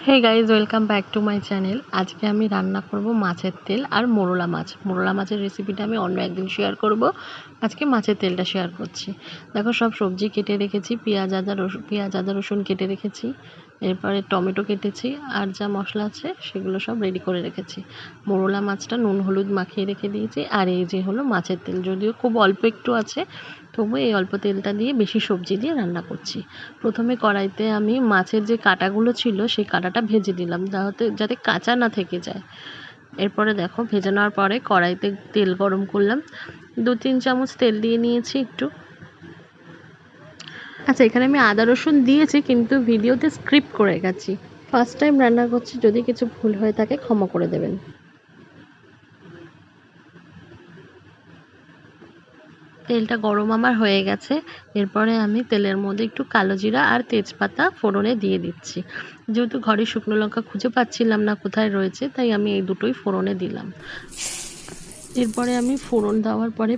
Hey guys, welcome back to my channel. আজকে আমি রান্না করব মাছের তেল আর মোরলা মাছ। মোরলা মাছের রেসিপিটা আমি অন্য একদিন শেয়ার করব। আজকে মাছের তেলটা শেয়ার করছি। দেখো, সব সবজি কেটে রেখেছি, পেঁয়াজ আদা রসুন কেটে রেখেছি, এরপরে টমেটো কেটেছি, আর যা মশলা আছে সেগুলো সব রেডি করে রেখেছি। মোরলা মাছটা নুন হলুদ মাখিয়ে রেখে দিয়েছি। আর এই যে হলো মাছের তেল, যদিও খুব অল্প একটু আছে, তবু এই অল্প তেলটা দিয়ে বেশি সবজি দিয়ে রান্না করছি। প্রথমে কড়াইতে আমি মাছের যে কাঁটাগুলো ছিল সেই কাঁটাটা ভেজে দিলাম, যাতে কাঁচা না থেকে যায়। এরপরে দেখো, ভেজে নেওয়ার পরে কড়াইতে তেল গরম করলাম, 2-3 চামচ তেল দিয়ে নিয়েছি একটু। আচ্ছা, এখানে আমি আদা রসুন দিয়েছি, কিন্তু ভিডিওতে স্ক্রিপ্ট করে গেছি। ফার্স্ট টাইম রান্না করছি, যদি কিছু ভুল হয়ে থাকে ক্ষমা করে দেবেন। তেলটা গরম আমার হয়ে গেছে। এরপরে আমি তেলের মধ্যে একটু কালো জিরা আর তেজপাতা ফোড়নে দিয়ে দিচ্ছি। যেহেতু ঘরে শুকনো লঙ্কা খুঁজে পাচ্ছিলাম না কোথায় রয়েছে, তাই আমি এই দুটোই ফোড়নে দিলাম। এরপরে আমি ফোড়ন দেওয়ার পরে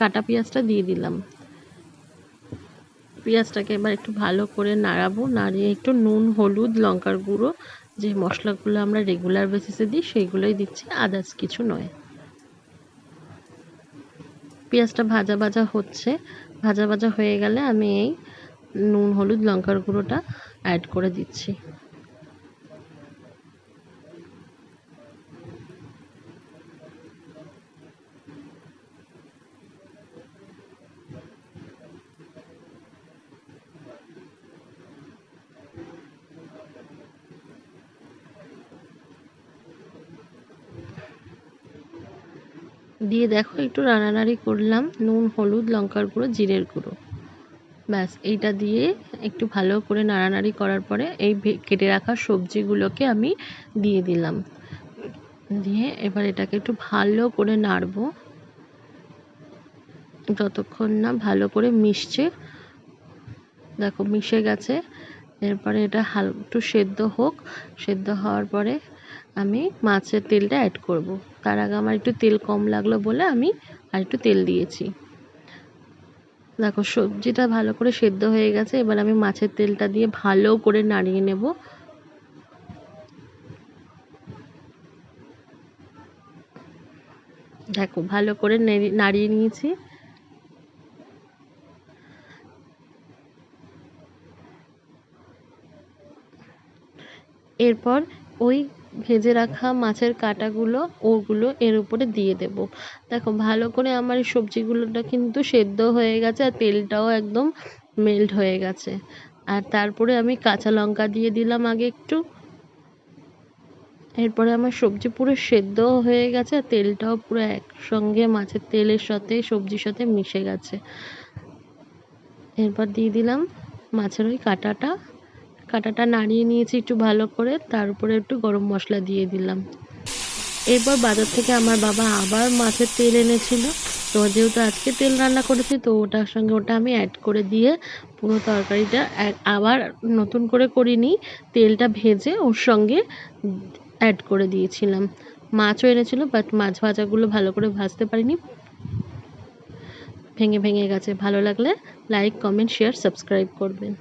কাটা পেঁয়াজটা দিয়ে দিলাম। পেঁয়াজটাকে এবার একটু ভালো করে নাড়াবো, নাড়িয়ে একটু নুন হলুদ লঙ্কার গুঁড়ো, যে মশলাগুলো আমরা রেগুলার বেসিসে দিই সেইগুলোই দিচ্ছি, আদার্স কিছু নয়। পেঁয়াজটা ভাজা ভাজা হচ্ছে, ভাজা ভাজা হয়ে গেলে আমি এই নুন হলুদ লঙ্কার গুঁড়োটা অ্যাড করে দিচ্ছি। দিয়ে দেখো, একটু নাড়ানাড়ি করলাম, নুন হলুদ লঙ্কার গুঁড়ো জিরের গুঁড়ো, ব্যাস এইটা দিয়ে একটু ভালো করে নাড়ানাড়ি করার পরে এই কেটে রাখা সবজিগুলোকে আমি দিয়ে দিলাম। দিয়ে এবার এটাকে একটু ভালো করে নাড়বো, যতক্ষণ না ভালো করে মিশছে। দেখো, মিশে গেছে। এরপরে এটা একটু সেদ্ধ হোক, সেদ্ধ হওয়ার পরে আমি মাছের তেলটা অ্যাড করব। তার আগে আমার একটু তেল কম লাগলো বলে আমি আর একটু তেল দিয়েছি। দেখো, সবজিটা ভালো করে সেদ্ধ হয়ে গেছে। এবার আমি মাছের তেলটা দিয়ে ভালো করে নাড়িয়ে নেব। দেখো, ভালো করে নাড়িয়ে নিয়েছি। এরপর ওই ভেজে রাখা মাছের কাঁটাগুলো ওগুলো এর উপরে দিয়ে দেব। দেখো, ভালো করে আমার এই সবজিগুলোটা কিন্তু সেদ্ধ হয়ে গেছে, আর তেলটাও একদম মেল্ট হয়ে গেছে। আর তারপরে আমি কাঁচা লঙ্কা দিয়ে দিলাম আগে একটু। এরপরে আমার সবজি পুরো সেদ্ধ হয়ে গেছে, আর তেলটাও পুরো একসঙ্গে মাছের তেলের সাথে সবজির সাথে মিশে গেছে। এরপর দিয়ে দিলাম মাছের ওই কাঁটাটা নাড়িয়ে নিয়েছি একটু ভালো করে, তার উপরে একটু গরম মশলা দিয়ে দিলাম। এরপর বাজার থেকে আমার বাবা আবার মাছের তেল এনেছিল, তো যেহেতু আজকে তেল রান্না করেছি, তো ওটার সঙ্গে ওটা আমি অ্যাড করে দিয়ে পুরো তরকারিটা আবার নতুন করে করিনি, তেলটা ভেজে ওর সঙ্গে অ্যাড করে দিয়েছিলাম। মাছও এনেছিল, বাট মাছ ভাজাগুলো ভালো করে ভাজতে পারিনি, ভেঙে ভেঙে গেছে। ভালো লাগলে লাইক কমেন্ট শেয়ার সাবস্ক্রাইব করবেন।